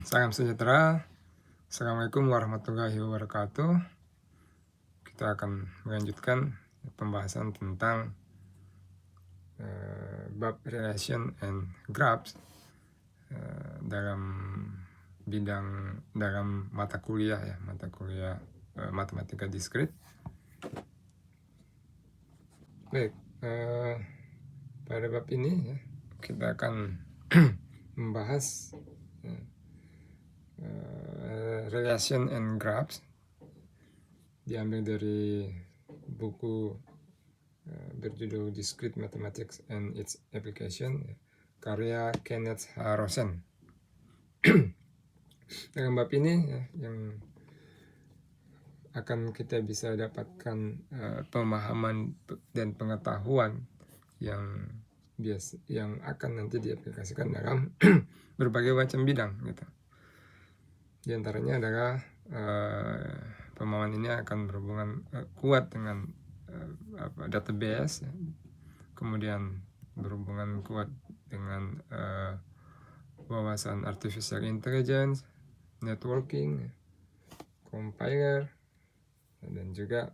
Salam sejahtera. Assalamualaikum warahmatullahi wabarakatuh. Kita akan melanjutkan pembahasan tentang bab relation and graphs dalam mata kuliah matematika diskrit. Baik, pada bab ini kita akan membahas relation and graphs, diambil dari buku berjudul Discrete Mathematics and Its Application, karya Kenneth H. Rosen. Dalam bab ini yang akan kita bisa dapatkan pemahaman dan pengetahuan yang akan nanti diaplikasikan dalam berbagai macam bidang gitu. Di antaranya adalah pemahaman ini akan berhubungan kuat dengan database, kemudian berhubungan kuat dengan wawasan artificial intelligence, networking, compiler, dan juga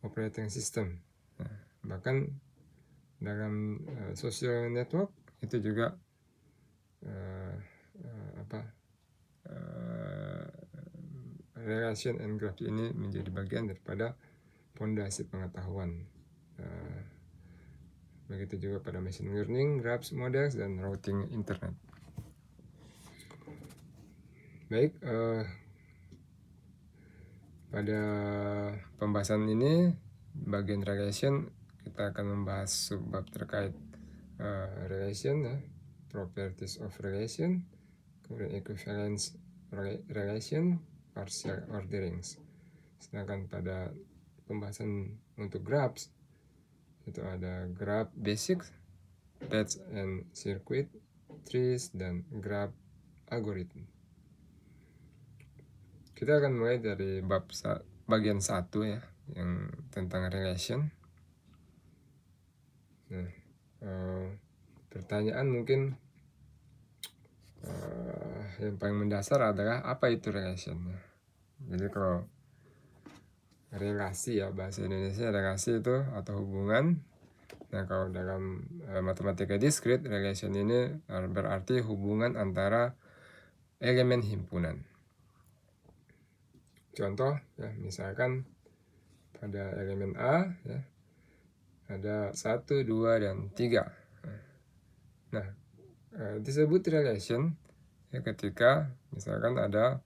operating system. Bahkan dalam social network itu juga relation and graph ini menjadi bagian daripada fondasi pengetahuan. Begitu juga pada machine learning, graphs models, dan routing internet. Baik, pada pembahasan ini bagian relation kita akan membahas subbab terkait relation, properties of relation, kemudian equivalence relation, partial orderings. Sedangkan pada pembahasan untuk graphs itu ada graph basics, paths and circuit, trees, dan graph algorithm. Kita akan mulai dari bagian 1 ya, yang tentang relation. Nah, pertanyaan mungkin yang paling mendasar adalah apa itu relation. Jadi kalau relasi ya, bahasa Indonesia relasi itu atau hubungan. Nah, kalau dalam matematika diskrit, relation ini berarti hubungan antara elemen himpunan. Contoh ya, misalkan pada elemen A ya, ada 1, 2, dan 3. Nah, disebut relation ya ketika misalkan ada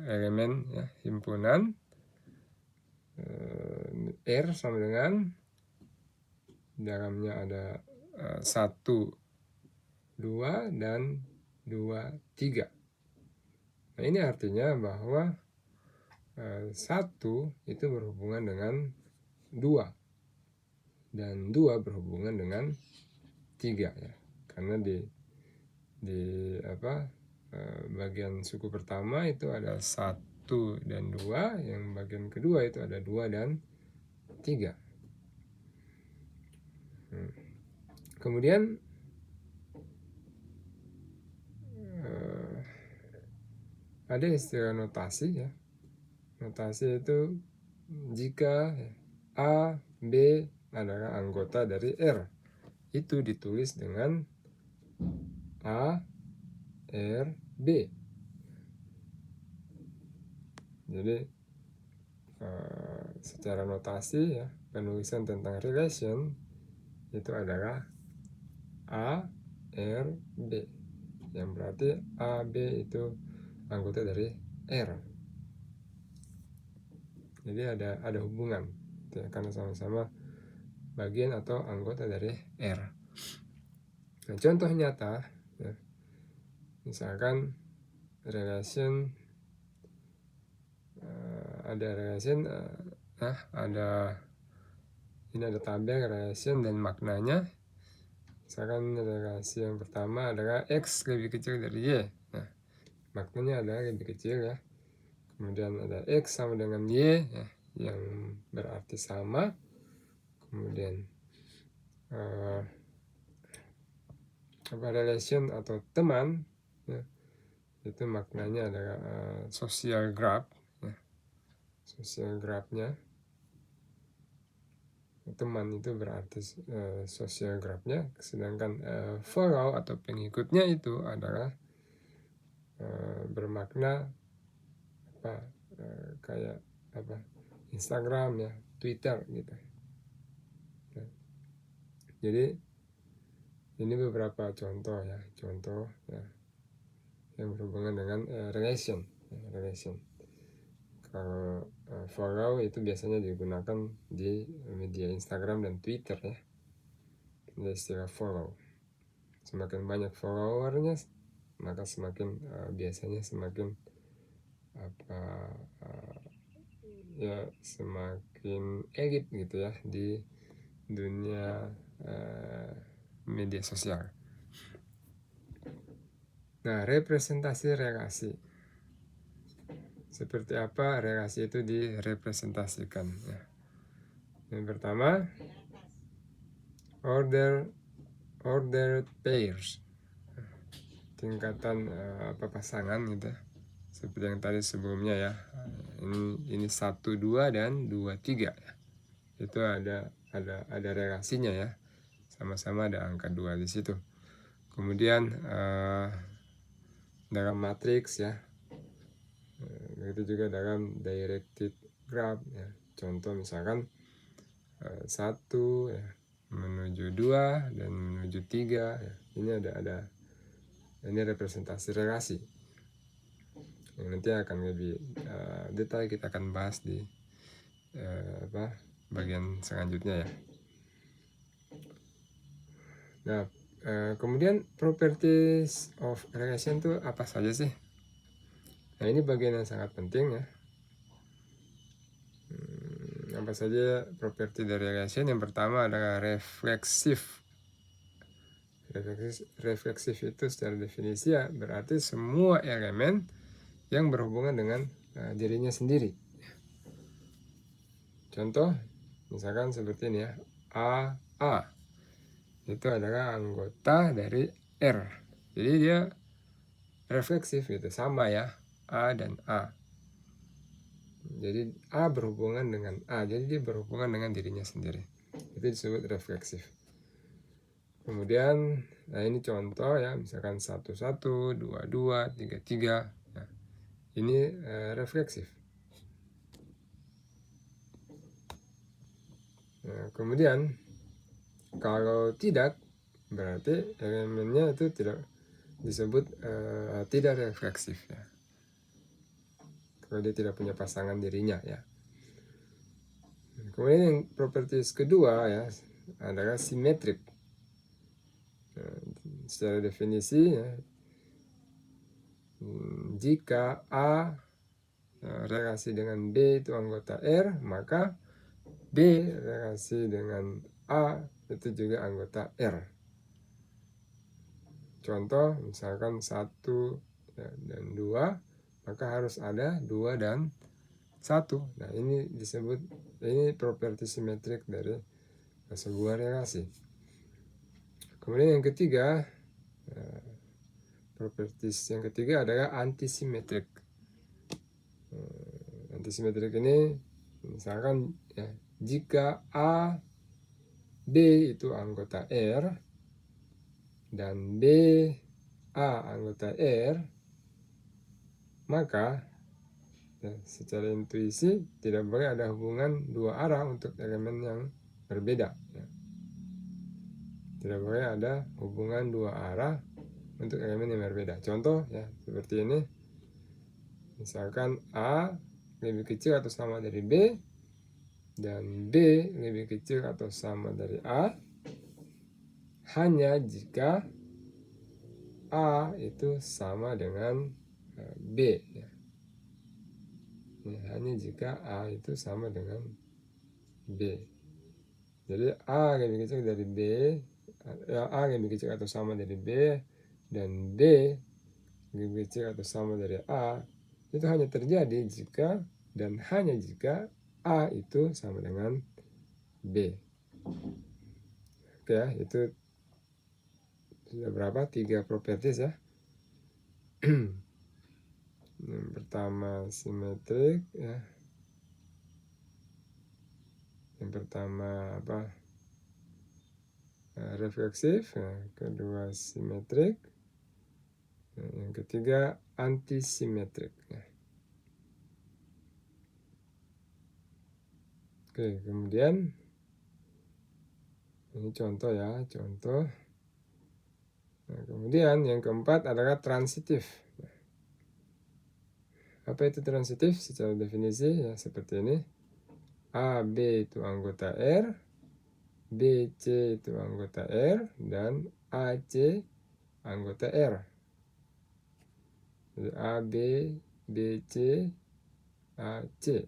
elemen ya, himpunan R sama dengan dalamnya ada 1, 2, dan 2, 3. Nah, ini artinya bahwa 1 itu berhubungan dengan 2 dan 2 berhubungan dengan 3 ya. Karena di bagian suku pertama itu ada 1 dan 2, yang bagian kedua itu ada 2 dan 3. Kemudian ada istilah notasi ya. Notasi itu jika A, B adalah anggota dari R, itu ditulis dengan A, R, B. Jadi secara notasi ya, penulisan tentang relation itu adalah A, R, B, yang berarti A, B itu anggota dari R. Jadi ada hubungan ya, karena sama-sama bagian atau anggota dari R. Nah, contoh nyata ya, misalkan relation ini ada tabel relation dan maknanya. Misalkan relasi yang pertama adalah X lebih kecil dari Y. Nah, maknanya adalah lebih kecil ya. Kemudian ada X sama dengan Y ya, yang berarti sama. Kemudian relation atau teman ya. Itu maknanya adalah social graph, ya. Social graph-nya teman itu berarti social graph-nya, sedangkan follow atau pengikutnya itu adalah bermakna apa, kayak apa, Instagram ya, Twitter gitu. Ya. Jadi ini beberapa contoh ya, yang berhubungan dengan relation. Kalau follow itu biasanya digunakan di media Instagram dan Twitter ya, ada istilah follow. Semakin banyak followernya, maka semakin biasanya semakin apa, ya semakin elit gitu ya di dunia media sosial. Nah, representasi relasi, seperti apa relasi itu direpresentasikan ya. Yang pertama, ordered pairs, tingkatan pasangan gitu ya. Seperti yang tadi sebelumnya ya, ini 1, 2 dan 2, 3 ya. Itu ada relasinya ya, sama-sama ada angka 2 di situ. Kemudian dalam matriks ya, begitu juga dalam directed graph ya. Contoh misalkan 1 ya, menuju 2 dan menuju 3 ya. Ini ini representasi relasi yang nanti akan lebih detail kita akan bahas di bagian selanjutnya ya. Nah, kemudian properties of relation itu apa saja sih? Nah, ini bagian yang sangat penting ya. Apa saja properti dari relation? Yang pertama adalah refleksif. Refleksif itu secara definisi ya berarti semua elemen yang berhubungan dengan dirinya sendiri. Contoh misalkan seperti ini ya, A itu adalah anggota dari R, jadi dia refleksif gitu, sama ya, A dan A. Jadi A berhubungan dengan A, jadi dia berhubungan dengan dirinya sendiri, itu disebut refleksif. Kemudian nah ini contoh ya, misalkan 1, 1, 2, 2, 3, 3. Nah, ini refleksif. Nah, kemudian kalau tidak, berarti elemennya itu tidak disebut tidak refleksif ya, kalau dia tidak punya pasangan dirinya ya. Kemudian yang properties kedua ya adalah simetrik. Secara definisi ya, jika A relasi dengan B itu anggota R, maka B relasi dengan A itu juga anggota R. Contoh misalkan 1 dan 2, maka harus ada 2 dan 1. Nah, ini disebut, ini properti simetrik dari sebuah relasi. Kemudian yang ketiga, properties yang ketiga adalah antisimetrik. Antisimetrik ini misalkan ya, jika A, B itu anggota R dan B, A anggota R, maka ya, secara intuisi tidak boleh ada hubungan dua arah untuk elemen yang berbeda ya. Tidak boleh ada hubungan dua arah untuk elemen yang berbeda. Contoh ya seperti ini, misalkan A lebih kecil atau sama dari B dan B lebih kecil atau sama dari A hanya jika A itu sama dengan B ya. Hanya jika A itu sama dengan B. Jadi A lebih kecil dari B, A lebih kecil atau sama dari B, dan B lebih kecil atau sama dari A, itu hanya terjadi jika dan hanya jika A itu sama dengan B. Oke ya, itu sudah berapa? 3 properties ya. Yang pertama simetrik ya. Yang pertama apa? Refleksif, kedua simetrik, yang ketiga antisimetrik ya. Oke, kemudian ini contoh ya, contoh. Nah, kemudian yang keempat adalah transitif. Apa itu transitif? Secara definisi ya seperti ini. A, B itu anggota R, B, C itu anggota R, dan A, C anggota R. Jadi A, B, B, C, A, C.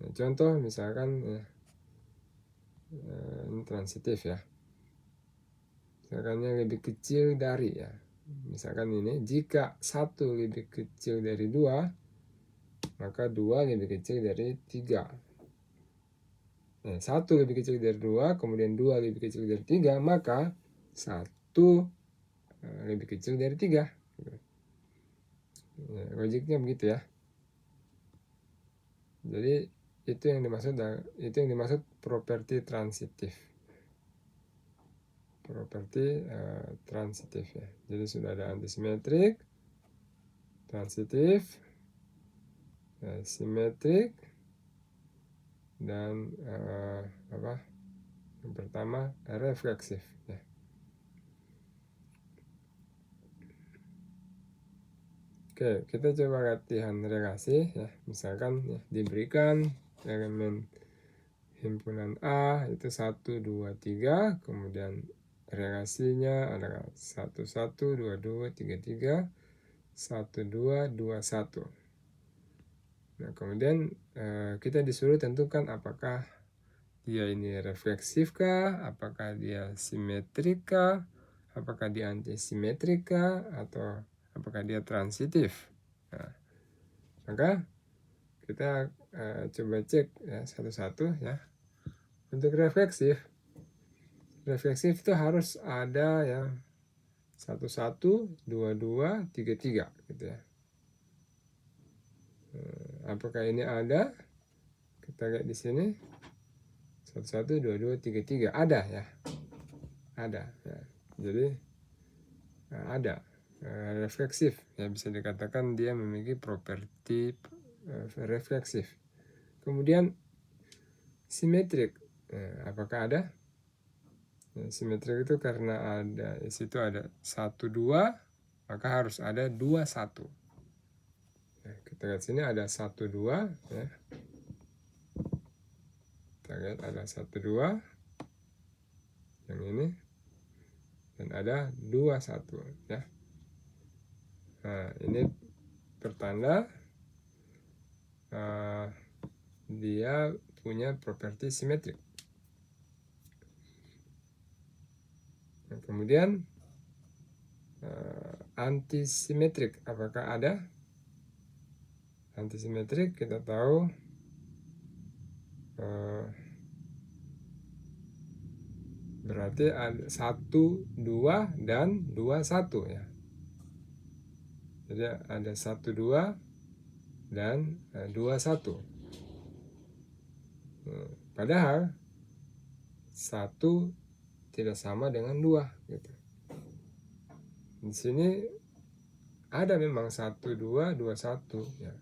Nah, contoh misalkan ya, ini transitif ya. Misalkan yang lebih kecil dari ya. Misalkan ini, jika 1 lebih kecil dari 2, maka 2 lebih kecil dari 3. Nah, 1 lebih kecil dari 2, kemudian 2 lebih kecil dari 3, maka 1 lebih kecil dari 3. Ya, logiknya begitu ya. Jadi itu yang dimaksud properti transitif. Properti transitif ya. Jadi sudah ada antisimetrik, transitif, simetrik, dan yang pertama refleksif ya. Oke, kita coba latihan relasi ya. Misalkan ya, diberikan elemen himpunan A itu 1, 2, 3, kemudian relasinya adalah 1, 1, 2, 2, 3, 3, 1, 2, 2, 1. Nah, kemudian kita disuruh tentukan apakah dia ini refleksif kah, apakah dia simetrik kah, apakah dia antisimetrik kah, atau apakah dia transitif. Nah, maka kita coba cek ya satu-satu ya. Untuk refleksif itu harus ada ya 1, 1, 2, 2, 3, 3 gitu ya. Apakah ini ada? Kita lihat di sini. 1, 1, 2, 2, 3, 3 ada ya. Ada ya. Jadi ada refleksif ya, bisa dikatakan dia memiliki properti refleksif. Kemudian simetrik, apakah ada? Simetrik itu karena ada di situ ada 1, 2, maka harus ada 2, 1. Kita lihat sini ada 1, 2 ya. Kita lihat ada 1, 2 yang ini, dan ada 2, 1 ya. Nah, ini pertanda dia punya properti simetrik. Nah, kemudian antisimetrik, apakah ada? Antisimetrik kita tahu berarti ada 1, 2 dan 2, 1 ya. Jadi ada 1, 2 dan 2, 1. Padahal 1 tidak sama dengan 2 gitu. Di sini ada memang 1, 2, 2, 1 ya.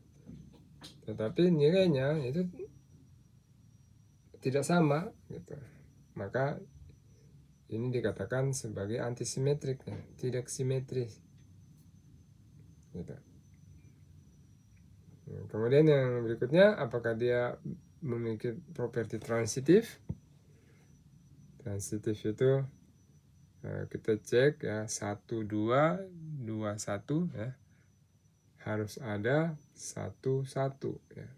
Tetapi nilainya itu tidak sama gitu. Maka ini dikatakan sebagai antisimetrik ya, tidak simetris gitu. Kemudian yang berikutnya, apakah dia memiliki properti transitif? Transitif itu kita cek ya 1, 2, 2, 1 ya. Harus ada 1, 1 ya.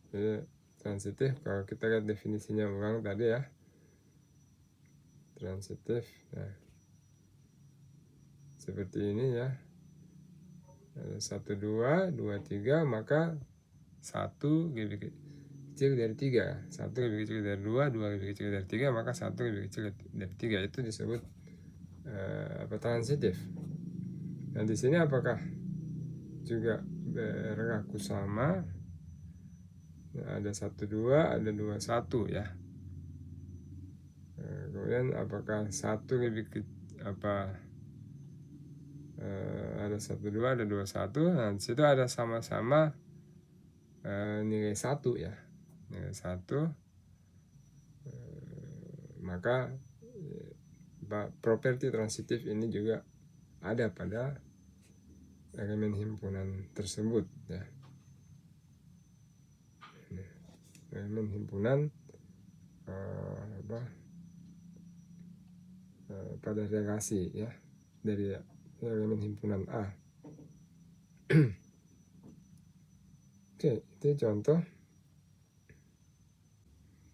Jadi transitif, kalau kita lihat definisinya ulang tadi ya. Transitif ya. Seperti ini ya. 1, 2, 2, 3, maka 1 lebih kecil dari 3. 1 lebih kecil dari 2, 2 lebih kecil dari 3, maka 1 lebih kecil dari 3. Itu disebut transitif. Nah di sini apakah juga berlaku sama? Nah, ada 1 2, ada 2 1 ya. Kemudian apakah satu lebih ada 1 2, ada 2 1. Nah di situ ada sama-sama nilai 1 ya, nilai 1. Maka properti transitif ini juga ada pada elemen himpunan tersebut ya. Elemen himpunan pada relasi ya dari elemen himpunan A. Oke, itu contoh.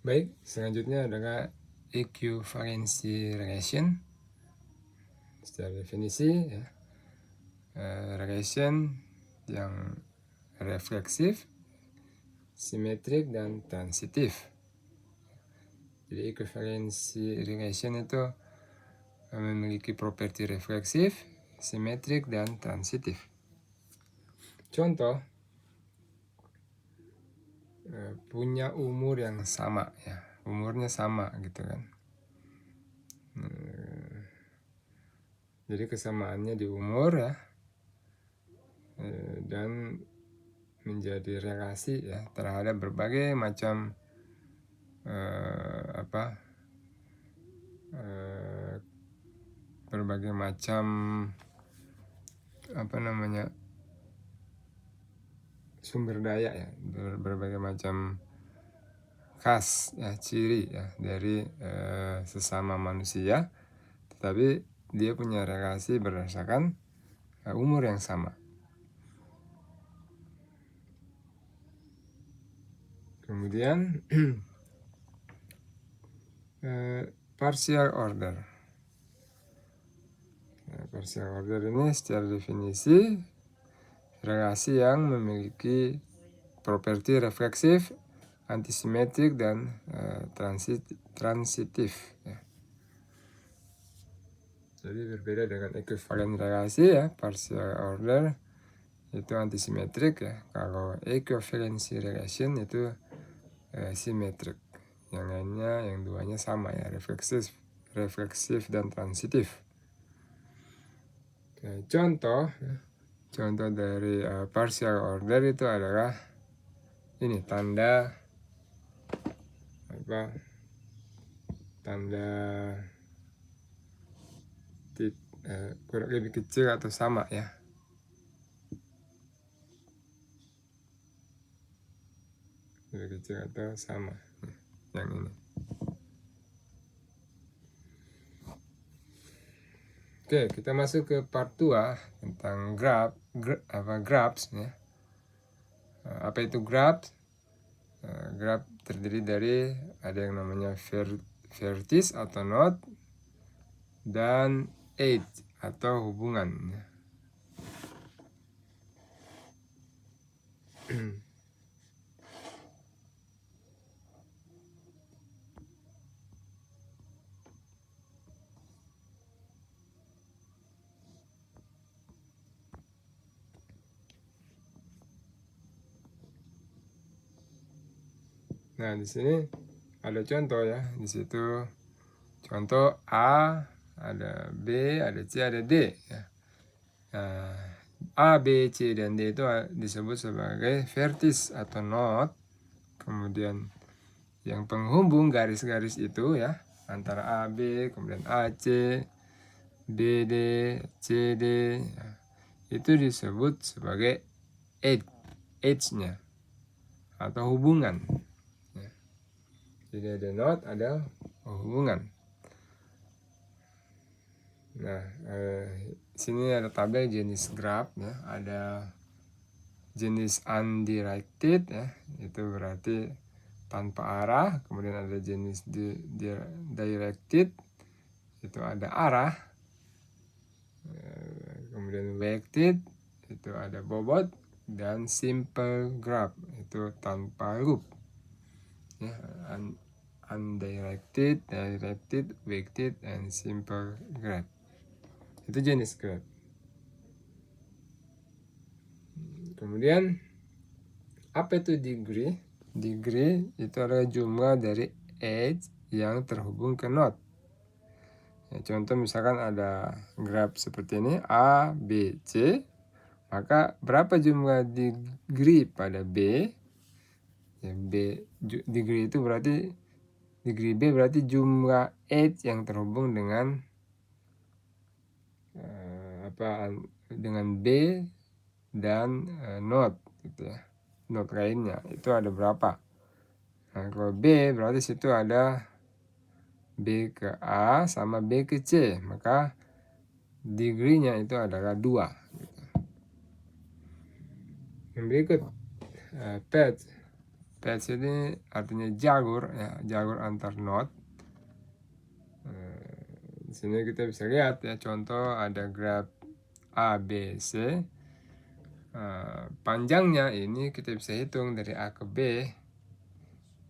Baik, selanjutnya adalah equivalency relation. Secara definisi ya, relation yang refleksif, simetrik, dan transitif. Jadi equivalency relation itu memiliki properti refleksif, simetrik, dan transitif. Contoh, punya umur yang sama ya, umurnya sama gitu kan. Jadi kesamaannya di umur ya, dan menjadi relasi ya terhadap berbagai macam sumber daya ya, berbagai macam khas ya, ciri ya dari sesama manusia, tetapi dia punya relasi berdasarkan umur yang sama. Kemudian partial order. Partial order ini secara definisi relasi yang memiliki properti refleksif, antisimetrik, dan transitif ya. Jadi berbeda dengan equivalent relasi ya, partial order itu antisimetrik ya. Kalau equivalency relation itu simetrik. Yang lainnya, yang duanya sama ya, refleksif dan transitif. Oke, contoh dari partial order itu adalah ini tanda kurang lebih kecil atau sama ya. Lebih kecil atau sama yang ini. Oke, kita masuk ke part 2 tentang graphs ya. Apa itu graph? Graph terdiri dari ada yang namanya vertex atau node dan edge atau hubungan ya. Nah, di sini ada contoh ya. Di situ contoh A, ada B, ada C, ada D ya. Nah, A, B, C, dan D itu disebut sebagai vertex atau node. Kemudian yang penghubung garis-garis itu ya antara A, B, kemudian A, C, B, D, C, D ya, itu disebut sebagai edge-nya atau hubungan ya. Jadi ada node, ada hubungan. Nah, sini ada tabel jenis graph ya. Ada jenis undirected ya, itu berarti tanpa arah. Kemudian ada jenis directed, itu ada arah. Kemudian weighted, itu ada bobot. Dan simple graph, itu tanpa loop ya. Undirected, directed, weighted, and simple graph. Itu jenis graph. Kemudian apa itu degree? Degree itu adalah jumlah dari edge yang terhubung ke node. Ya, contoh misalkan ada graph seperti ini A, B, C, maka berapa jumlah degree pada B? Ya, degree itu berarti degree B berarti jumlah edge yang terhubung dengan dengan B dan node gitu ya. Node lainnya itu ada berapa? Nah, kalau B berarti situ ada B ke A sama B ke C, maka degree-nya itu adalah 2 gitu. Yang berikut patch. Patch ini artinya jalur ya, jalur antar node. Di sini kita bisa lihat ya, contoh ada graph A, B, C. Panjangnya ini kita bisa hitung dari A ke B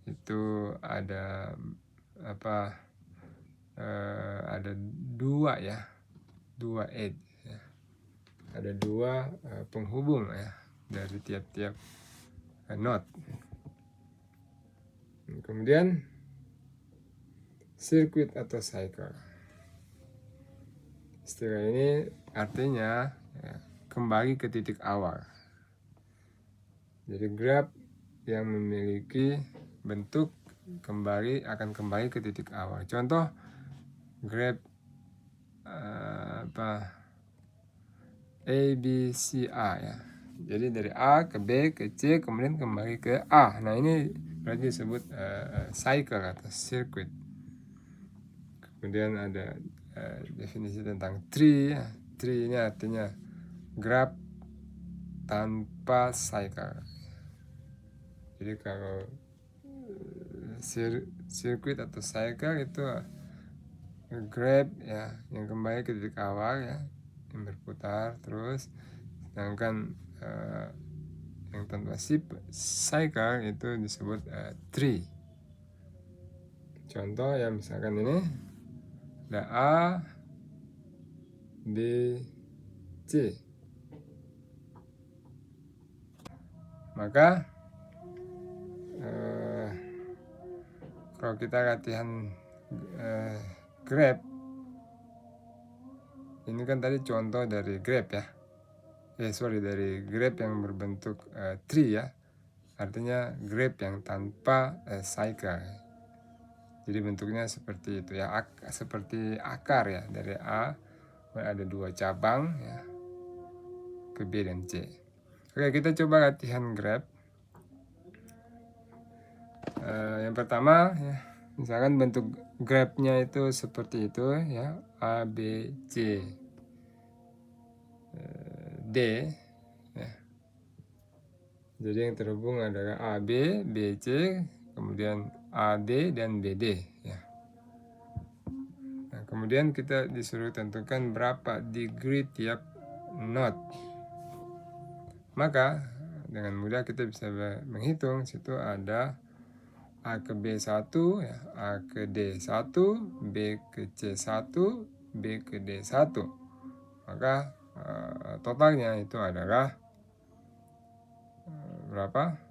itu ada ada 2 ya, 2 edge ya. Ada 2 penghubung ya dari tiap-tiap node. Kemudian sirkuit atau cycle. Istilah ini artinya ya, kembali ke titik awal. Jadi graph yang memiliki bentuk akan kembali ke titik awal. Contoh graph A, B, C, A ya. Jadi dari A ke B ke C kemudian kembali ke A. Nah ini berarti disebut cycle atau circuit. Kemudian ada definisi tentang tree ya. Tree ini artinya graph tanpa cycle. Jadi kalau sirkuit atau cycle itu graph ya yang kembali ke titik awal ya, yang berputar terus. Sedangkan yang tanpa cycle itu disebut tree. Contoh ya misalkan ini ada A, B, C. Maka kalau kita latihan graph, ini kan tadi contoh dari graph ya. Dari graph yang berbentuk tree ya. Artinya graph yang tanpa cycle. Jadi bentuknya seperti itu ya, seperti akar ya, dari A ada 2 cabang ya, ke B dan C. Oke, kita coba latihan graph. Yang pertama ya, misalkan bentuk graph-nya itu seperti itu ya, A, B, C, D ya. Jadi yang terhubung adalah A, B, B, C, kemudian A, D dan BD ya. Nah, kemudian kita disuruh tentukan berapa degree tiap node. Maka dengan mudah kita bisa menghitung, situ ada A ke B1 ya, A ke D1, B ke C1, B ke D1. Maka totalnya itu adalah berapa?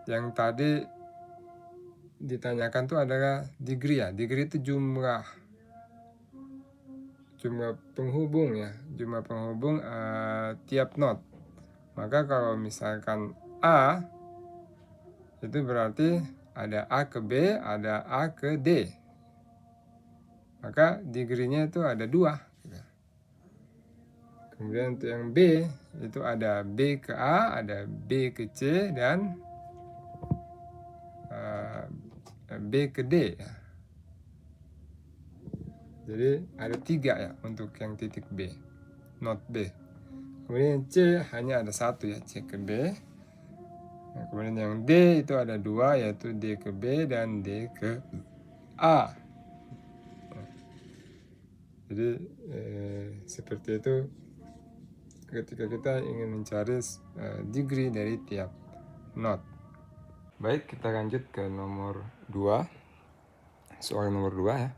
Yang tadi ditanyakan tuh adalah degree ya. Degree itu jumlah penghubung ya, jumlah penghubung tiap node. Maka kalau misalkan A itu berarti ada A ke B, ada A ke D. Maka degree-nya itu ada 2 gitu. Kemudian untuk yang B itu ada B ke A, ada B ke C, dan B ke D ya. Jadi ada 3 ya untuk yang titik B, node B. Kemudian C hanya ada 1 ya, C ke B. Nah, kemudian yang D itu ada 2, yaitu D ke B dan D ke A. Jadi seperti itu ketika kita ingin mencari degree dari tiap node. Baik, kita lanjut ke nomor 2. Soal nomor 2 ya.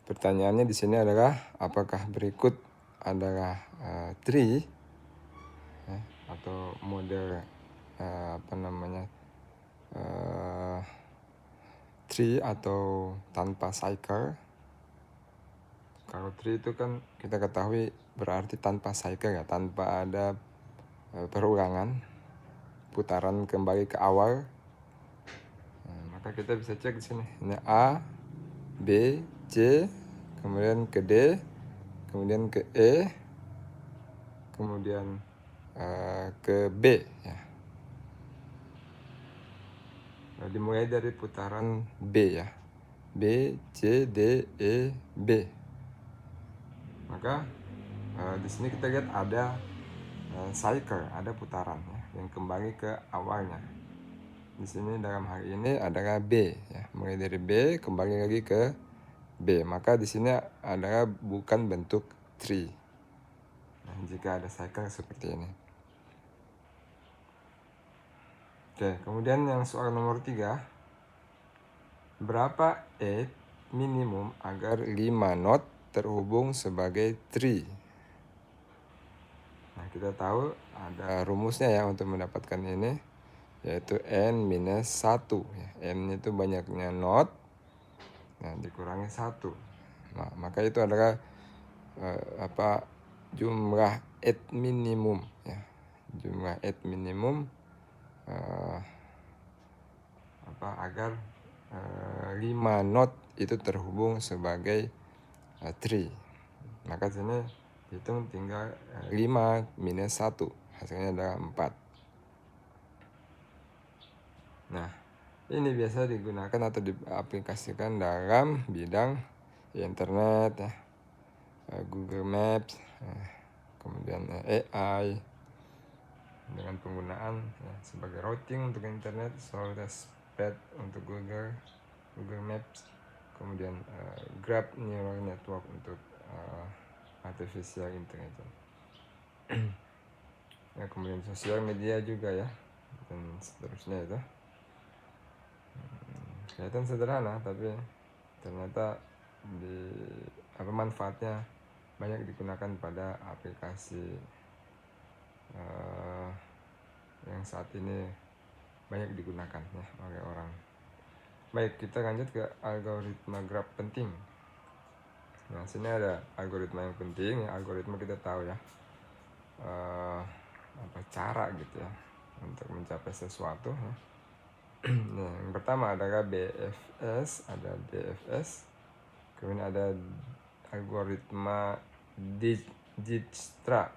Pertanyaannya di sini adalah apakah berikut adalah tree ya, atau model tree atau tanpa cycle. Kalau tree itu kan kita ketahui berarti tanpa cycle ya, tanpa ada perulangan, putaran kembali ke awal. Maka kita bisa cek di sini. Ini A, B, C, kemudian ke D, kemudian ke E, kemudian ke B ya. Dimulai dari putaran B ya. B, C, D, E, B. Maka di sini kita lihat ada cycle, ada putaran ya, yang kembali ke awalnya. Di sini dalam hal ini adalah B ya, mulai dari B kembali lagi ke B. Maka di sini adalah bukan bentuk tree. Nah, jika ada cycle seperti ini. Oke, kemudian yang soal nomor 3. Berapa minimum agar 5 not terhubung sebagai tree? Nah, kita tahu ada rumusnya ya untuk mendapatkan ini, yaitu n-1 ya. N itu banyaknya not, nah dikurangi 1. Nah, maka itu adalah jumlah at minimum ya. Jumlah at minimum agar 5 not itu terhubung sebagai tree. Maka sini hitung tinggal 5 minus 1, hasilnya adalah 4. Nah, ini biasa digunakan atau diaplikasikan dalam bidang internet ya, Google Maps, kemudian AI, dengan penggunaan ya, sebagai routing untuk internet, source path untuk Google Maps, kemudian Graph Neural Network untuk artificial intelligence. Ya, kemudian sosial media juga ya, dan seterusnya itu. Kelihatan sederhana, tapi ternyata manfaatnya banyak digunakan pada aplikasi yang saat ini banyak digunakan ya oleh orang. Baik, kita lanjut ke algoritma graph penting. Nah, sini ada algoritma yang penting ya. Algoritma kita tahu ya, cara gitu ya untuk mencapai sesuatu ya. Nah, yang pertama adalah BFS, ada DFS, kemudian ada algoritma Dijkstra,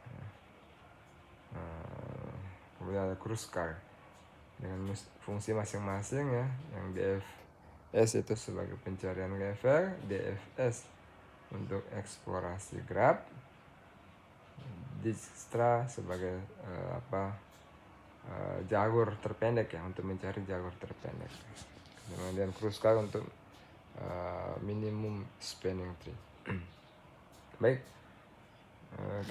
kemudian ada Kruskal dengan fungsi masing-masing ya. Yang BFS itu sebagai pencarian level, DFS untuk eksplorasi graph, Dijkstra sebagai jalur terpendek ya, untuk mencari jalur terpendek. Kemudian Kruskal untuk minimum spanning tree. Baik,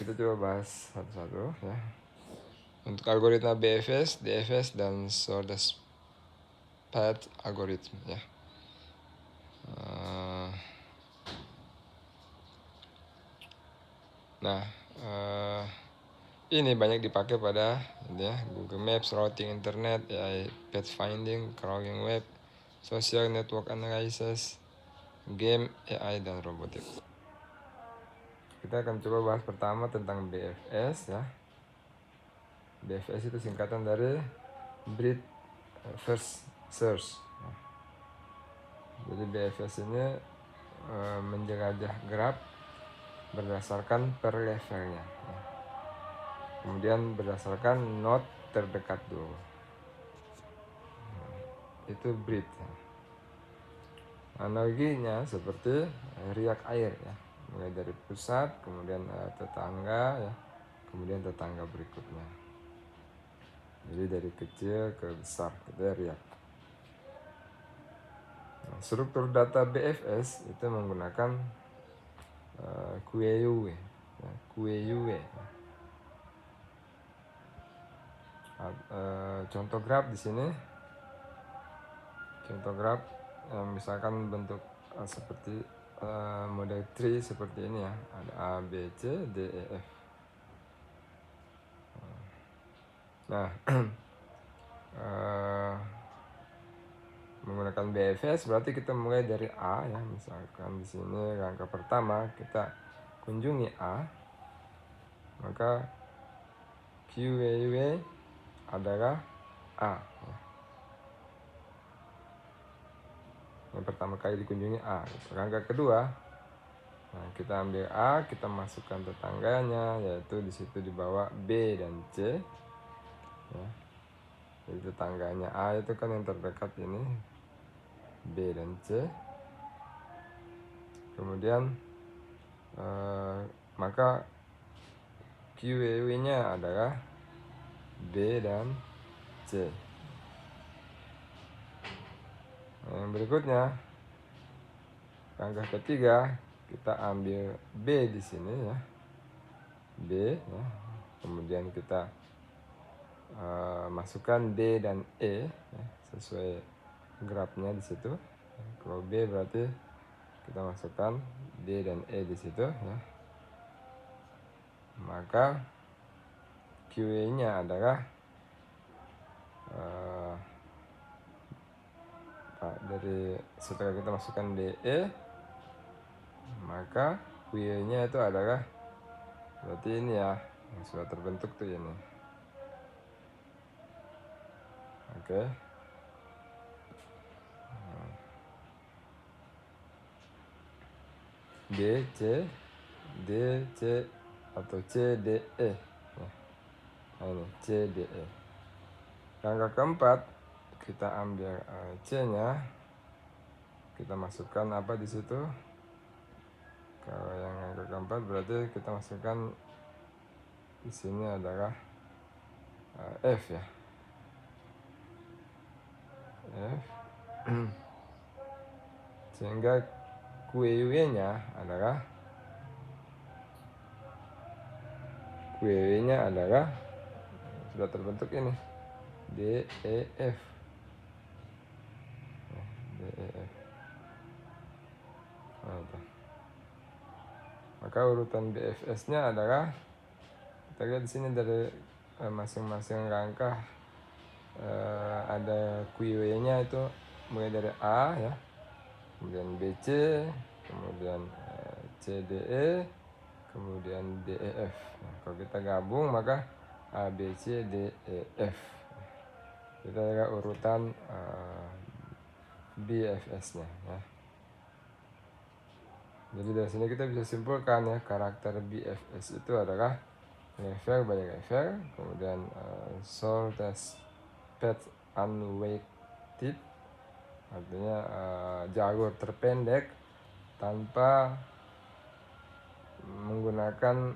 kita coba bahas satu-satu ya. Untuk algoritma BFS, DFS, dan shortest path algorithm ya. Ini banyak dipakai pada ya, Google Maps, routing internet, AI pathfinding, crawling web, social network analysis, game, AI, dan robotics. Kita akan coba bahas pertama tentang BFS ya. BFS itu singkatan dari Breadth First Search. Jadi BFS ini menjelajah graph berdasarkan per levelnya ya. Kemudian berdasarkan node terdekat dulu. Itu breadth ya. Analoginya seperti riak air ya, mulai dari pusat, kemudian tetangga ya, kemudian tetangga berikutnya. Jadi dari kecil ke besar, itu riak. Nah, struktur data BFS itu menggunakan QEUW ya, QEUW. Contoh graph di sini contoh graf misalkan bentuk seperti model tree seperti ini ya, ada A, B, C, D, E, F. Nah, menggunakan BFS berarti kita mulai dari A ya, misalkan di sini rangka pertama kita kunjungi A, maka QWW adalah A ya. Yang pertama kali dikunjungi A gitu. Rangka kedua, nah kita ambil A, kita masukkan tetangganya, yaitu di situ dibawa B dan C ya. Jadi tetangganya A itu kan yang terdekat ini, B dan C. Kemudian maka QWW-nya adalah B dan C. Nah, yang berikutnya, rangka ketiga kita ambil B di sini ya, B ya. Kemudian kita masukkan D dan E ya, sesuai grafnya di situ. Kalau B berarti kita masukkan D dan E di situ ya. Maka QE-nya adalah dari setelah kita masukkan DE, maka QE-nya itu adalah berarti ini ya, yang sudah terbentuk tuh ini. Oke. D, C, D, C atau C, D, E. Nah ini C, D, E. Rangka keempat kita ambil C-nya, kita masukkan apa di situ? Kalau yang rangka keempat berarti kita masukkan di sini adalah F ya. F. Sehingga QW-nya adalah sudah terbentuk ini D, E, F. D, E, F. Nah, itu. Maka urutan BFS-nya adalah kita lihat di sini dari masing-masing rangka ada QW-nya itu mulai dari A ya, kemudian BC, kemudian CDE, kemudian DEF. Nah, kalau kita gabung maka ABC, DEF. Itu adalah urutan BFS-nya ya. Jadi dari sini kita bisa simpulkan ya, karakter BFS itu adalah level by level, kemudian shortest path unweighted, artinya jalur terpendek tanpa menggunakan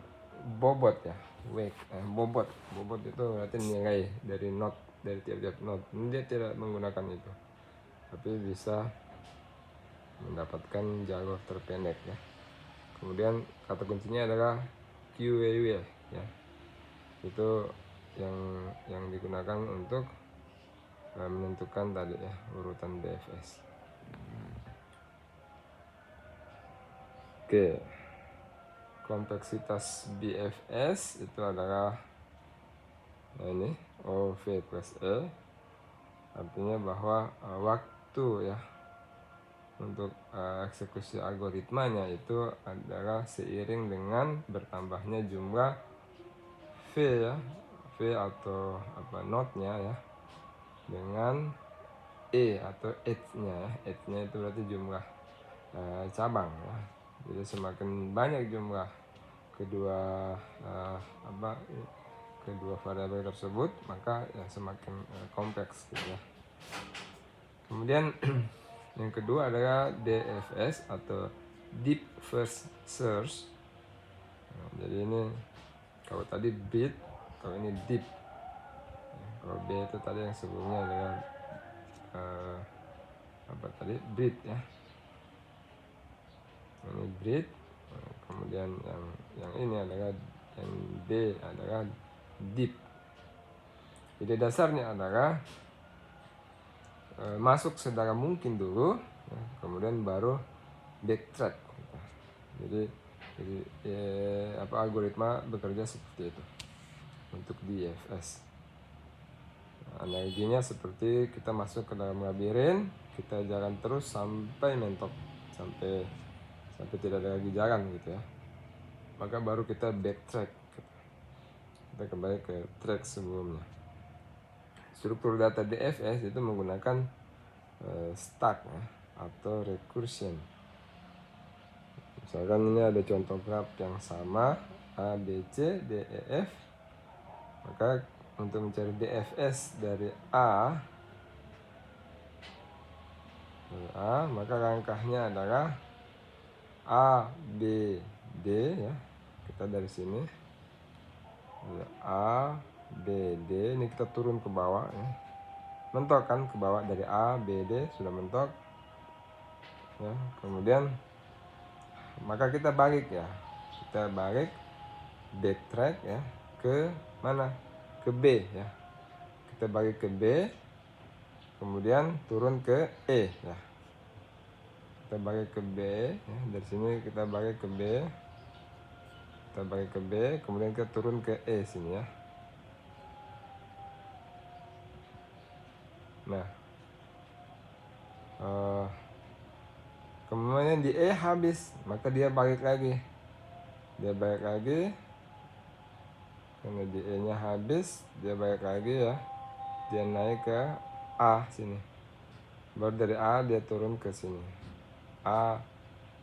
bobot ya, weight. Bobot itu berarti nilai dari not, dari tiap-tiap not. Dia tidak menggunakan itu, tapi bisa mendapatkan jalur terpendek ya. Kemudian kata kuncinya adalah QWW ya. Itu yang digunakan untuk menentukan tadi ya, urutan BFS. Oke. Kompleksitas BFS itu adalah ini OV plus E, artinya bahwa waktu ya untuk eksekusi algoritmanya itu adalah seiring dengan bertambahnya jumlah V ya, V atau apa node-nya ya, dengan E atau edge-nya. Edge-nya itu berarti jumlah cabang ya. Jadi semakin banyak jumlah kedua variabel tersebut, maka ya semakin kompleks gitu ya. Kemudian yang kedua adalah DFS atau Deep First Search. Nah, jadi ini kalau tadi bit, kalau ini deep. Kalau B itu tadi yang sebelumnya adalah bit ya. Ini bit. Kemudian yang ini adalah yang B adalah deep. Ide dasarnya adalah masuk sedara mungkin dulu, ya, kemudian baru backtrack. Jadi algoritma bekerja seperti itu untuk DFS. Analoginya seperti kita masuk ke dalam labirin, kita jalan terus sampai mentok, sampai tidak ada lagi jalan gitu ya. Maka baru kita backtrack, kita kembali ke track sebelumnya. Struktur data DFS itu menggunakan stack ya, atau recursion. Misalkan ini ada contoh graf yang sama, A, B, C, D, E, F. Maka untuk mencari DFS dari A, maka langkahnya adalah A, B, D ya. Kita dari sini A, B, D, ini kita turun ke bawah ya. Mentok kan ke bawah dari A, B, D sudah mentok ya. Kemudian maka kita balik ya. Kita balik backtrack ya ke mana? Ke B ya. Kita balik ke B, kemudian turun ke E ya. Kita balik ke B ya. Dari sini kita balik ke B, kita balik ke B, kemudian kita turun ke E sini ya. Nah, kemudian di E habis, maka dia balik lagi, karena di E nya habis, dia balik lagi ya, dia naik ke A sini, baru dari A dia turun ke sini, A,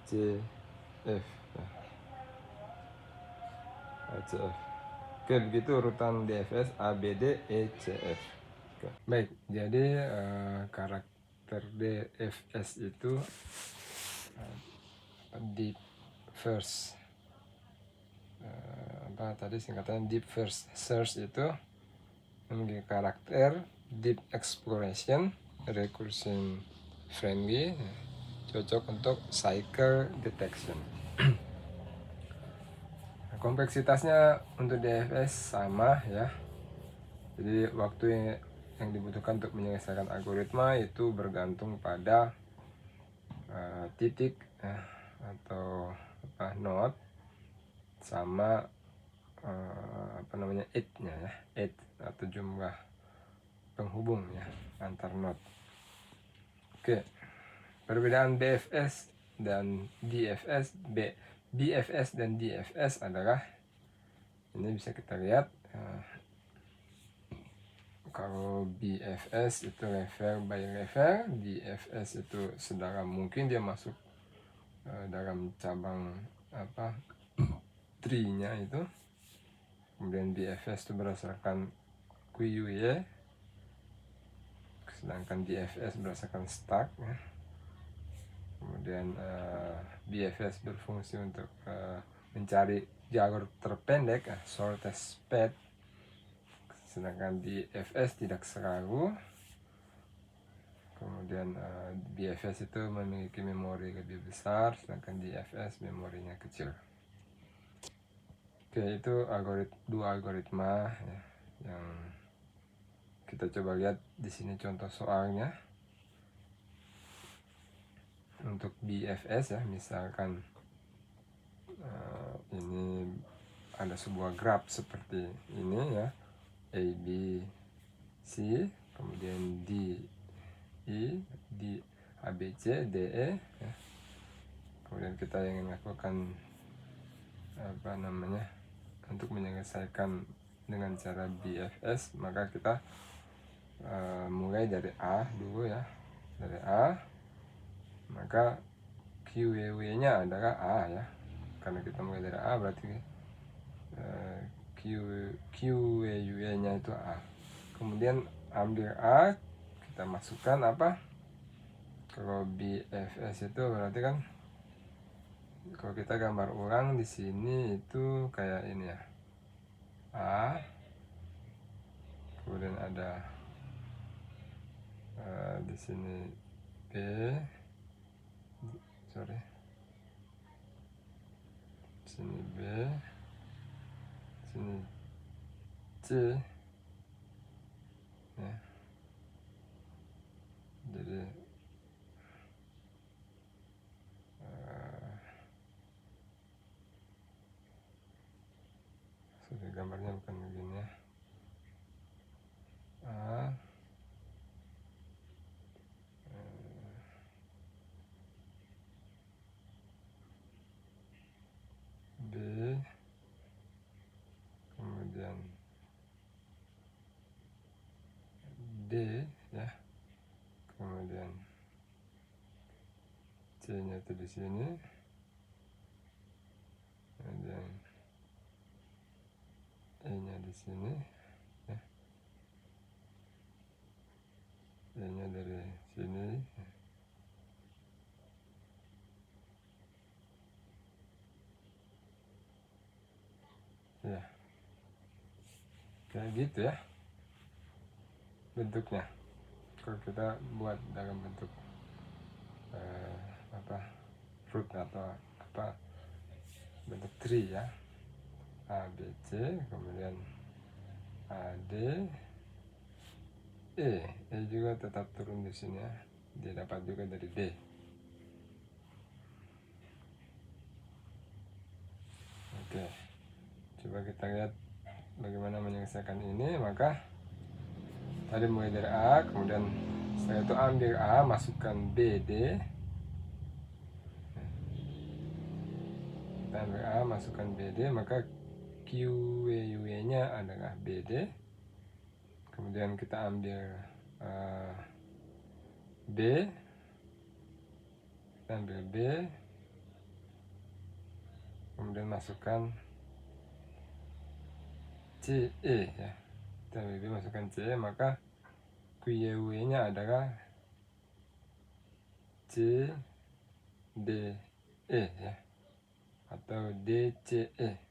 C, F ya. A, C, F. Oke, begitu urutan DFS A, B, D, E, C, F. Oke. Baik, jadi karakter DFS itu deep first, tadi singkatan deep first search itu memiliki karakter deep exploration, recursion friendly, cocok untuk cycle detection. Kompleksitasnya untuk DFS sama ya. Jadi waktu yang dibutuhkan untuk menyelesaikan algoritma itu bergantung pada titik atau node sama edge-nya ya, edge atau jumlah penghubung ya antar node. Oke. Perbedaan BFS dan DFS, BFS dan DFS adalah, ini bisa kita lihat, kalau BFS itu level by level, DFS itu sedara mungkin dia masuk dalam cabang tree-nya itu. Kemudian BFS itu berdasarkan QUY, sedangkan DFS berdasarkan stack ya. Kemudian BFS berfungsi untuk mencari jalur terpendek, shortest path, sedangkan DFS tidak selalu. Kemudian BFS itu memiliki memori lebih besar, sedangkan DFS memorinya kecil. Oke, itu dua algoritma ya, yang kita coba lihat di sini contoh soalnya. Untuk BFS ya, misalkan ini ada sebuah graf seperti ini ya, A, B, C, kemudian D, E, D, A, B, C, D, E ya. Kemudian kita ingin melakukan untuk menyelesaikan dengan cara BFS, maka kita mulai dari A dulu ya, dari A, maka QWW nya adalah A ya, karena kita mulai dari A berarti QWW nya itu A. Kemudian ambil A, kita masukkan apa, kalau BFS itu berarti kan, kalau kita gambar ulang di sini itu kayak ini ya, A, kemudian ada di sini B, sini B, sini C ya. D ya, kemudian C-nya itu di sini, kemudian E-nya di sini ya, E-nya dari sini ya, kayak gitu ya bentuknya. Kalau kita buat dalam bentuk fruit atau bentuk tree ya, A B C, kemudian A D E juga tetap turun di sini ya, dia dapat juga dari D. Oke, coba kita lihat bagaimana menyelesaikan ini. Maka tadi mulai dari A, kemudian setelah itu ambil A, masukkan BD, kita ambil A, masukkan BD, maka QWUE nya adalah BD. Kemudian kita ambil B, kita ambil B, kemudian masukkan CE ya, kita ambil B, masukkan CE, maka QWUE nya adalah CDE ya, atau DCE.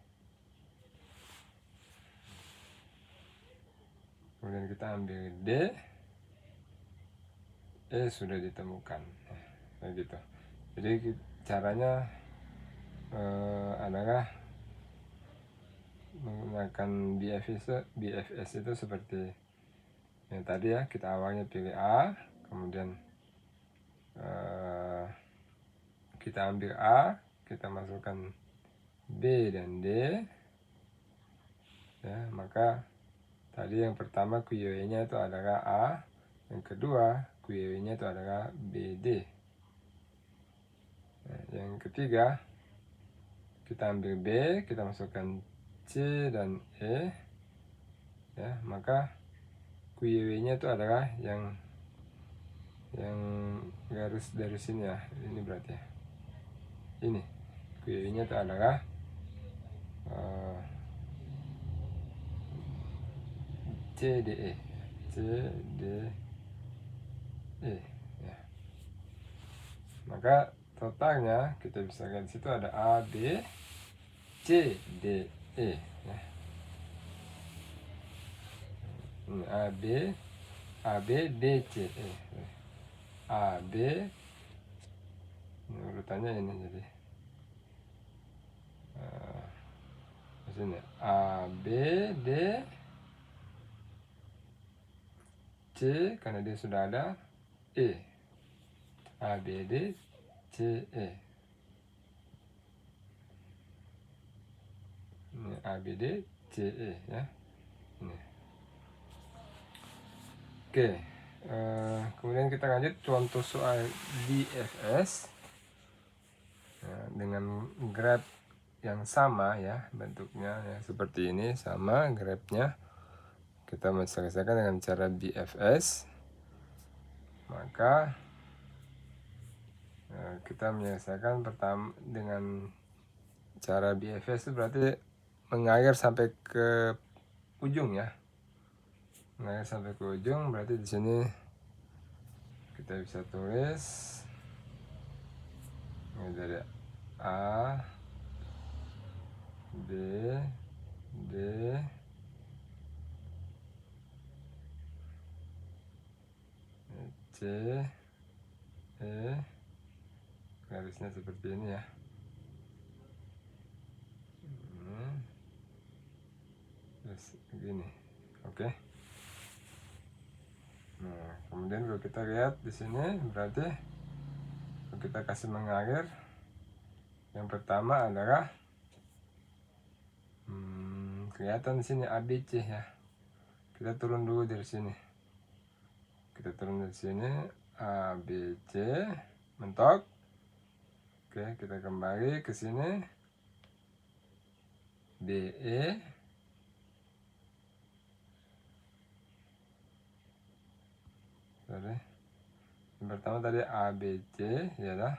Kemudian kita ambil D, E sudah ditemukan kayak gitu. Jadi caranya adalah menggunakan BFS itu seperti yang tadi ya, kita awalnya pilih A, kemudian kita ambil A, kita masukkan B dan D ya, maka tadi yang pertama QWE nya itu adalah A, yang kedua QWE nya itu adalah BD. Nah, yang ketiga kita ambil B, kita masukkan C dan E ya, maka QWE nya itu adalah yang garis dari sini ya, ini berarti ya, ini QWE nya itu adalah CDE ya. Maka totalnya kita bisa lihat di situ ada A, B, C, D, E ya. Ini A, B, D, C, E. A, B, ini urutannya ini, jadi di sini A, B, D, C, karena dia sudah ada E, A, B, D, C, E. Ini A, B, D, C, E ya. Ini. Oke, kemudian kita lanjut contoh soal BFS ya, dengan graf yang sama ya, bentuknya ya seperti ini, sama grafnya. Kita menyelesaikan dengan cara BFS, maka kita menyelesaikan pertama dengan cara BFS itu berarti mengalir sampai ke ujung ya, mengalir sampai ke ujung. Berarti di sini kita bisa tulis ini dari A, B, D, C, E, garisnya seperti ini ya. Terus begini, oke. Nah, kemudian kalau kita lihat di sini, berarti kalau kita kasih mengalir, yang pertama adalah kelihatan di sini ABC ya. Kita turun dulu dari sini. Kita turun dari sini ABC, mentok. Oke, kita kembali ke sini. BE, tadi yang pertama tadi A B C ya dah.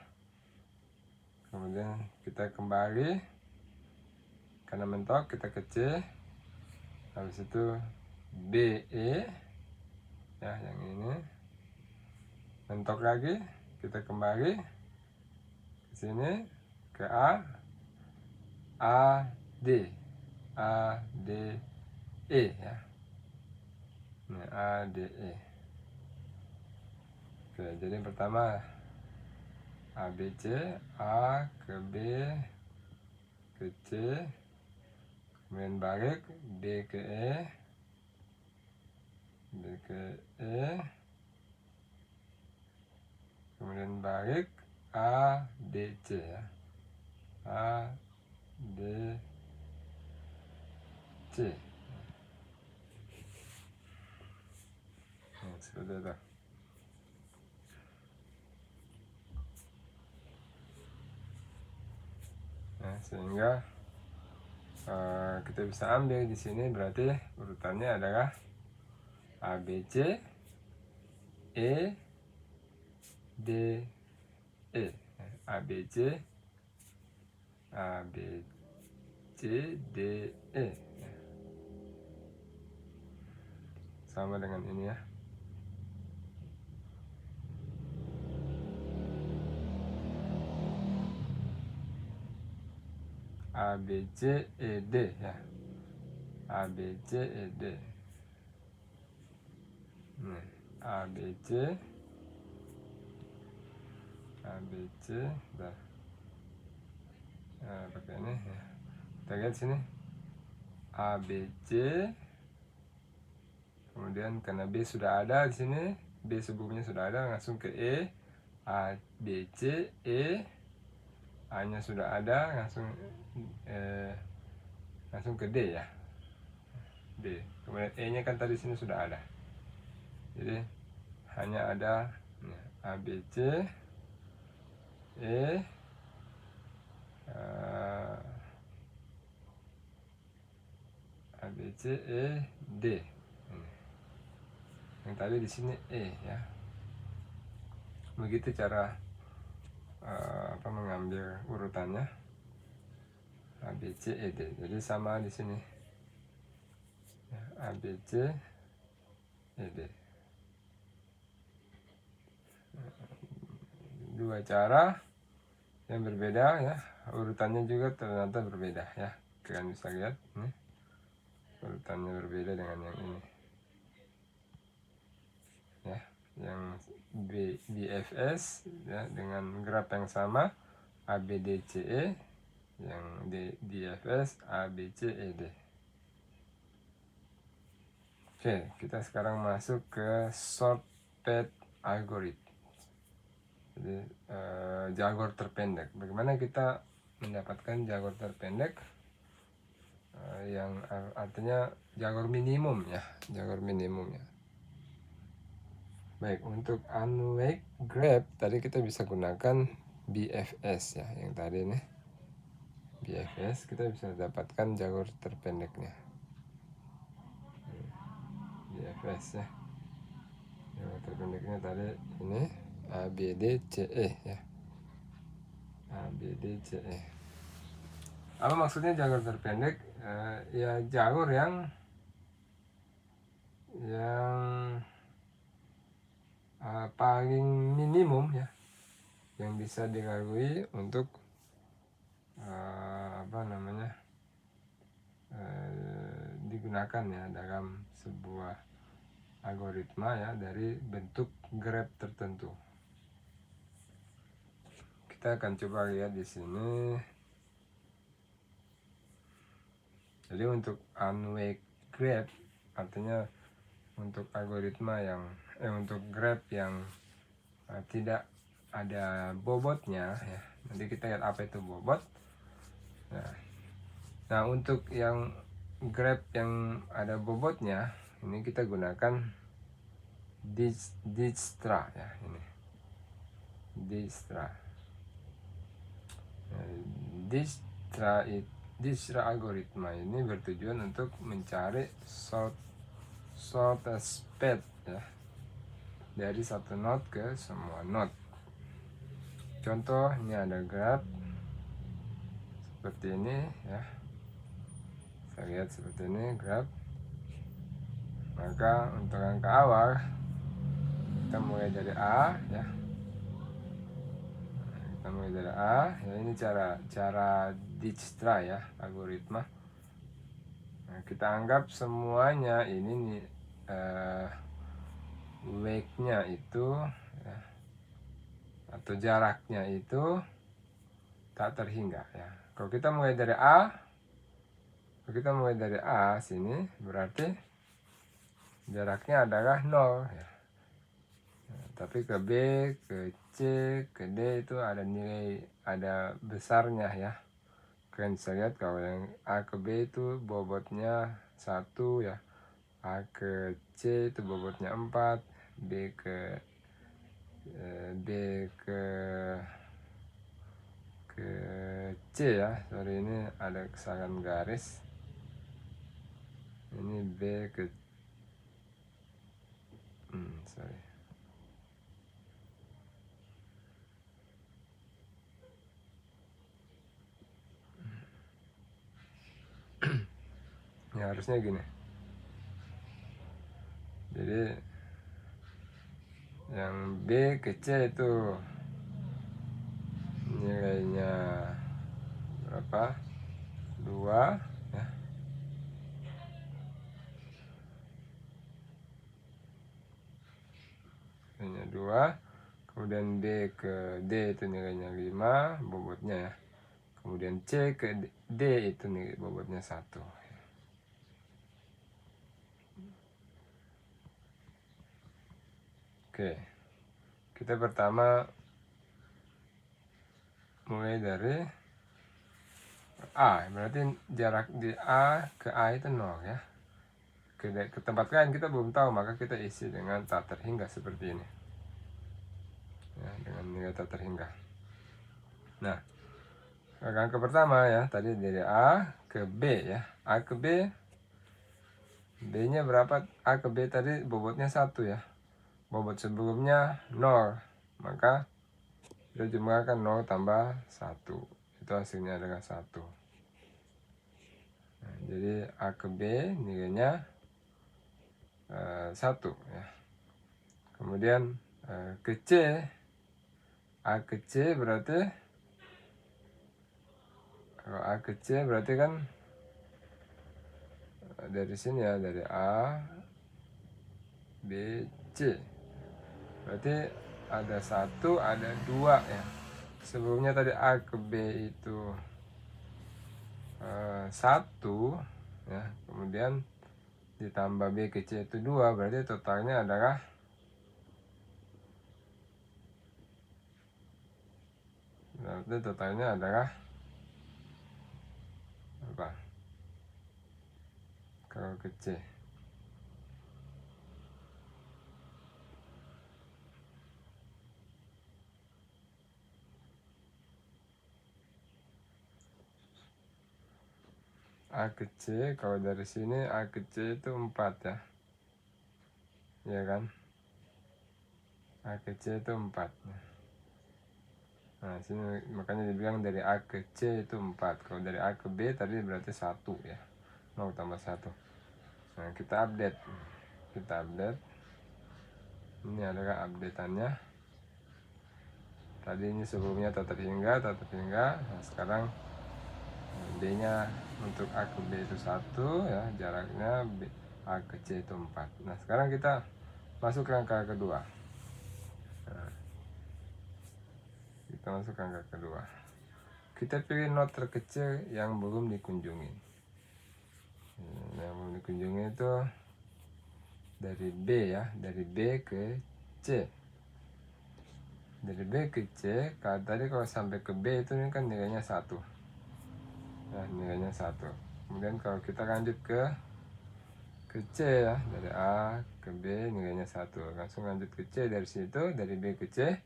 Kemudian kita kembali karena mentok, kita ke C, habis itu B E ya, yang ini mentok lagi, kita kembali ke sini ke A D E ya. Ini A D E. Oke, jadi yang pertama A B C, A ke B ke C, kemudian balik B ke E, B ke E, kemudian balik A D C ya, A D C. Seperti itu. Nah, sehingga kita bisa ambil di sini, berarti urutannya adalah A B C E D E. A B C D E. Sama dengan ini ya. A B C E D ya. A B C E D. Nih, A B C dah. Nah, pakai ini ya. Kita lihat sini A B C, kemudian karena B sudah ada di sini, B sebelumnya sudah ada, langsung ke E, A B C E, A nya sudah ada, langsung ke D ya, D. Kemudian E nya kan tadi sini sudah ada, jadi hanya ada A B C E A B C E D. Yang tadi di sini E ya. Begitu cara mengambil urutannya A B C E D. Jadi sama di sini ya, A B C E D. Dua cara yang berbeda ya, urutannya juga ternyata berbeda ya. Kalian bisa lihat nih, urutannya berbeda dengan yang ini ya, yang BFS ya, dengan graf yang sama ABDCE, yang DFS ABCED. Oke, kita sekarang masuk ke short path algorithm. Jadi jalur terpendek. Bagaimana kita mendapatkan jalur terpendek? Yang artinya jalur minimum ya, jalur minimumnya. Baik, untuk unweight graph tadi kita bisa gunakan BFS ya, yang tadi nih BFS, kita bisa dapatkan jalur terpendeknya BFS ya. Jalur terpendeknya tadi ini ABDCE ya, ABDCE. Apa maksudnya jalur terpendek? Ya jalur yang paling minimum ya, yang bisa dilalui untuk digunakan ya dalam sebuah algoritma ya, dari bentuk graph tertentu. Kita akan coba lihat di sini. Jadi untuk unweight graph artinya untuk algoritma yang untuk graph yang tidak ada bobotnya ya. Nanti kita lihat apa itu bobot. Nah, untuk yang graph yang ada bobotnya ini kita gunakan Dijkstra ya, ini Dijkstra. Dijkstra algoritma ini bertujuan untuk mencari shortest path ya, dari satu node ke semua node. Contoh, ini ada graf seperti ini ya. Saya lihat seperti ini graf. Maka untuk angka awal kita mulai dari A ya. Kita mulai dari A ya, ini cara Dijkstra ya, algoritma. Nah, kita anggap semuanya ini nih weight-nya itu ya, atau jaraknya itu tak terhingga ya. Kalau kita mulai dari A sini, berarti jaraknya adalah 0 ya. Nah, tapi ke B, ke C, ke D itu ada nilai, ada besarnya ya. Kalian bisa lihat kalau yang A ke B itu bobotnya 1 ya. A ke C itu bobotnya 4, B ke C ya. Sorry, ini ada kesalahan garis. Ini B ke sorry. Ya harusnya gini. Jadi yang B ke C itu nilainya berapa? 2 ya. Nilainya 2. Kemudian B ke D itu nilainya 5 bobotnya ya. Kemudian C ke D itu nilai bobotnya 1. Oke. Kita pertama mulai dari A, berarti jarak di A ke A itu 0 ya. Ke tempat lain kita belum tahu, maka kita isi dengan tak terhingga seperti ini ya, dengan nilai tak terhingga. Nah, angka pertama ya, tadi dari A ke B ya. A ke B, B nya berapa? A ke B tadi bobotnya 1 ya. Bobot sebelumnya 0, maka kita jumlahkan 0 tambah 1, itu hasilnya adalah 1. Nah, jadi A ke B nilainya 1 ya. Kemudian ke C, A ke C berarti, kalau A ke C berarti kan dari sini ya, dari A, B, C. Berarti ada 1, ada 2 ya. Sebelumnya tadi A ke B itu 1 ya. Kemudian ditambah B ke C itu 2, berarti totalnya adalah apa? Kalau ke C A ke C, kalau dari sini A ke C itu 4 ya. Ya kan? A ke C itu 4. Nah, sini makanya dibilang dari A ke C itu 4. Kalau dari A ke B tadi berarti 1 ya. 0 tambah 1. Nah, kita update. Ini adalah updateannya. Tadi ini sebelumnya tak terhingga. Nah, sekarang B nya untuk A ke B itu 1 ya. Jaraknya A ke C itu 4. Nah, sekarang kita masuk ke angka kedua. Nah, kita masuk ke angka kedua. Kita pilih node terkecil yang belum dikunjungi. Yang belum dikunjungi itu dari B ya, dari B ke C. Dari B ke C, tadi kalau sampai ke B itu kan nilainya 1 ya, nilainya 1. Kemudian kalau kita lanjut ke C ya, dari A ke B nilainya 1. Langsung lanjut ke C, dari situ dari B ke C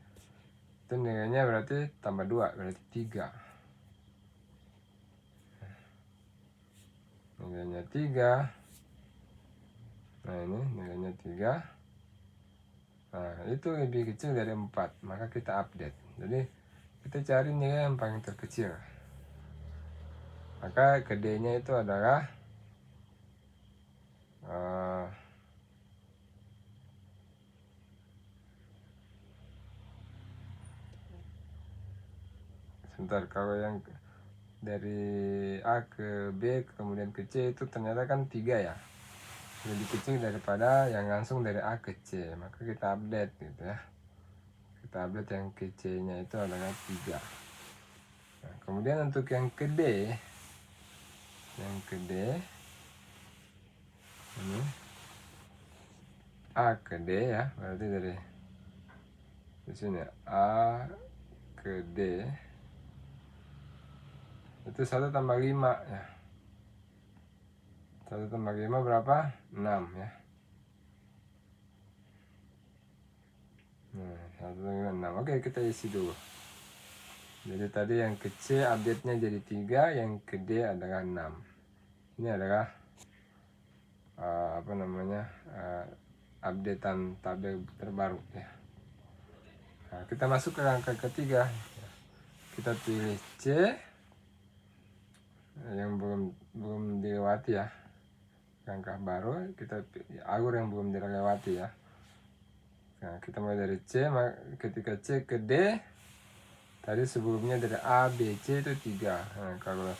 itu nilainya berarti tambah 2, berarti 3. Nilainya 3. Nah, ini nilainya 3. Nah, itu lebih kecil dari 4, maka kita update. Jadi kita cari nilai yang paling terkecil. Maka ke D-nya itu adalah sebentar, kalau yang dari A ke B kemudian ke C itu ternyata kan 3 ya, lebih kecil daripada yang langsung dari A ke C, maka kita update gitu ya. Kita update yang ke C nya itu adalah 3. Nah, kemudian untuk yang ke D ini A ke D ya, berarti dari di sini A ke D itu 1 tambah 5 ya. 1 tambah 5 berapa? 6 ya. Nah, 1 tambah 5, 6. Oke, kita isi dulu. Jadi tadi yang ke C update-nya jadi 3, yang ke D adalah 6. Ini adalah updatean tabel terbaru ya. Nah, kita masuk ke angka ketiga. Kita pilih C yang belum dilewati ya. Langkah baru kita pilih alur yang belum dilewati ya. Nah, kita mulai dari C, ketika C ke D tadi sebelumnya dari A, B, C itu 3. Nah, kalau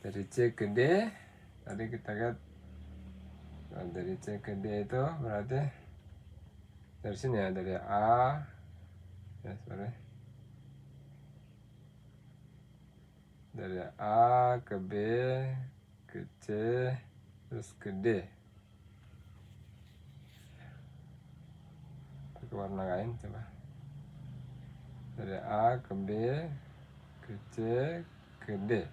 dari C ke D tadi kita lihat dari C ke D itu berarti dari sini ya, dari A ya, dari A ke B ke C terus ke D. Pakai warna lain coba. Dari A ke B ke C ke D.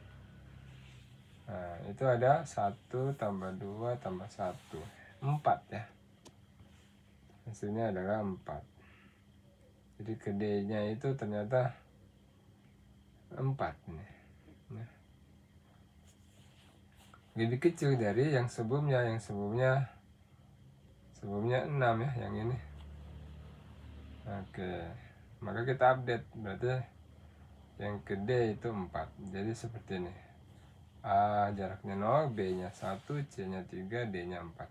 Nah, itu ada 1 tambah 2 tambah 1, 4 ya. Hasilnya adalah 4. Jadi ke D nya itu ternyata 4 nih. Nah, lebih kecil dari yang sebelumnya. Yang sebelumnya 6 ya, yang ini. Oke, maka kita update, berarti yang ke D itu 4. Jadi seperti ini. A jaraknya 0, B nya 1, C nya 3, D nya 4.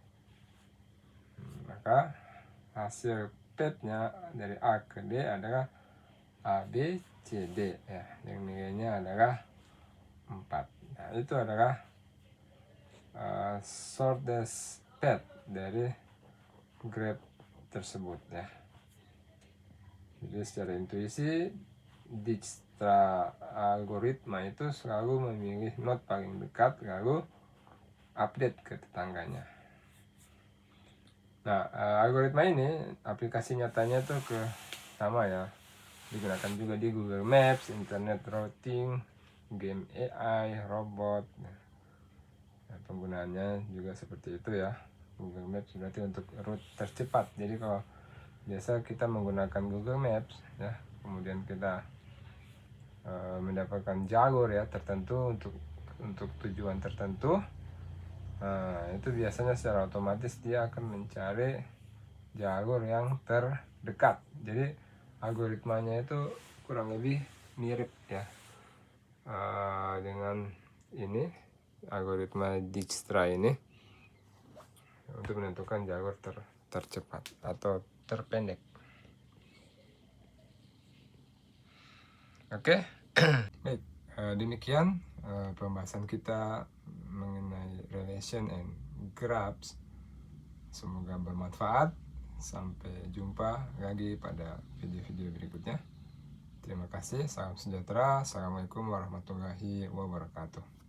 Maka hasil PET nya dari A ke D adalah A, B, C, D ya, yang nilainya adalah 4. Nah, itu adalah shortest path dari graph tersebut ya. Jadi secara intuisi Dijkstra algoritma itu selalu memilih node paling dekat lalu update ke tetangganya. Nah, algoritma ini aplikasi nyatanya tuh sama ya, digunakan juga di Google Maps, Internet Routing, game AI, robot. Nah, penggunaannya juga seperti itu ya. Google Maps berarti untuk route tercepat. Jadi kalau biasa kita menggunakan Google Maps ya, kemudian kita mendapatkan jalur ya tertentu untuk tujuan tertentu. Nah, itu biasanya secara otomatis dia akan mencari jalur yang terdekat. Jadi algoritmanya itu kurang lebih mirip ya dengan ini algoritma Dijkstra ini untuk menentukan jalur tercepat atau terpendek. Oke. Baik, demikian pembahasan kita mengenai relation and graphs. Semoga bermanfaat. Sampai jumpa lagi pada video-video berikutnya. Terima kasih, salam sejahtera. Assalamualaikum warahmatullahi wabarakatuh.